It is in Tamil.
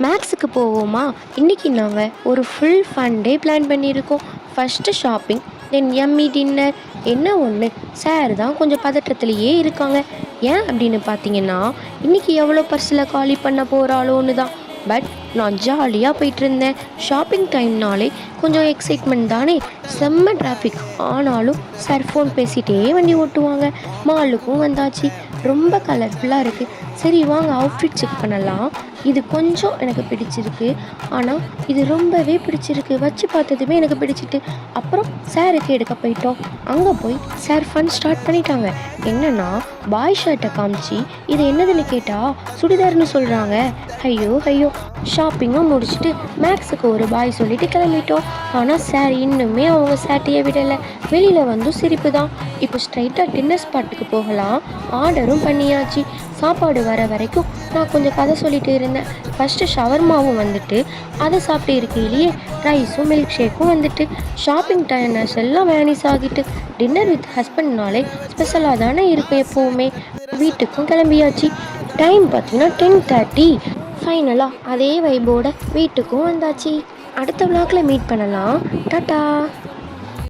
மேக்ஸுக்கு போவோமா? இன்றைக்கி நாங்கள் ஒரு ஃபுல் ஃபன் டே பிளான் பண்ணியிருக்கோம். ஃபஸ்ட்டு ஷாப்பிங், தென் எம்மி டின்னர். என்ன ஒன்று, சார் தான் கொஞ்சம் பதற்றத்துலேயே இருக்காங்க. ஏன் அப்படின்னு பார்த்தீங்கன்னா, இன்றைக்கி எவ்வளோ பர்ஸில் காலி பண்ண போகிறாளோன்னு தான். பட் நான் ஜாலியாக போயிட்டுருந்தேன். ஷாப்பிங் டைம்னாலே கொஞ்சம் எக்ஸைட்மெண்ட் தானே. செம்ம டிராஃபிக் ஆனாலும் சார் ஃபோன் பேசிகிட்டே வண்டி ஓட்டுவாங்க. மாலுக்கும் வந்தாச்சு. ரொம்ப கலர்ஃபுல்லாக இருக்குது. சரி வாங்க அவுட்ஃபிட் செக் பண்ணலாம். இது கொஞ்சம் எனக்கு பிடிச்சிருக்கு, ஆனால் இது ரொம்பவே பிடிச்சிருக்கு. வச்சு பார்த்ததுமே எனக்கு பிடிச்சிட்டு அப்புறம் சாருக்கு எடுக்க போயிட்டோம். அங்கே போய் சார் ஃபன் ஸ்டார்ட் பண்ணிட்டாங்க. என்னென்னா, பாய் ஷர்ட்டை காமிச்சு இது என்னதுன்னு கேட்டால் சுடிதார்னு சொல்கிறாங்க. ஐயோ ஐயோ. ஷாப்பிங்கும் முடிச்சுட்டு மேக்ஸுக்கு ஒரு பாய் சொல்லிட்டு கிளம்பிட்டோம். ஆனால் சார் இன்னுமே அவங்க சேட்டையை விடலை. வெளியில் வந்து சிரிப்பு தான். இப்போ ஸ்ட்ரைட்டாக டின்னர் ஸ்பாட்டுக்கு போகலாம். ஆர்டரும் பண்ணியாச்சு. சாப்பாடு வர வரைக்கும் நான் கொஞ்சம் கதை சொல்லிட்டு இருந்தேன். ஃபஸ்ட்டு ஷவர்மாவும் வந்துட்டு, அதை சாப்பிட்டு இருக்கையிலேயே ரைஸும் மில்க் ஷேக்கும் வந்துட்டு, ஷாப்பிங் டைனர்ஸ் எல்லாம் வேனிஸ் ஆகிட்டு. டின்னர் வித் ஹஸ்பண்ட்னாலே ஸ்பெஷலாக தானே இருக்கும் எப்போவுமே. வீட்டுக்கும் கிளம்பியாச்சு. டைம் பார்த்தீங்கன்னா 10:30. ஃபைனலாக அதே வைபோட வீட்டுக்கும் வந்தாச்சு. அடுத்த vlogல மீட் பண்ணலாம். டாட்டா.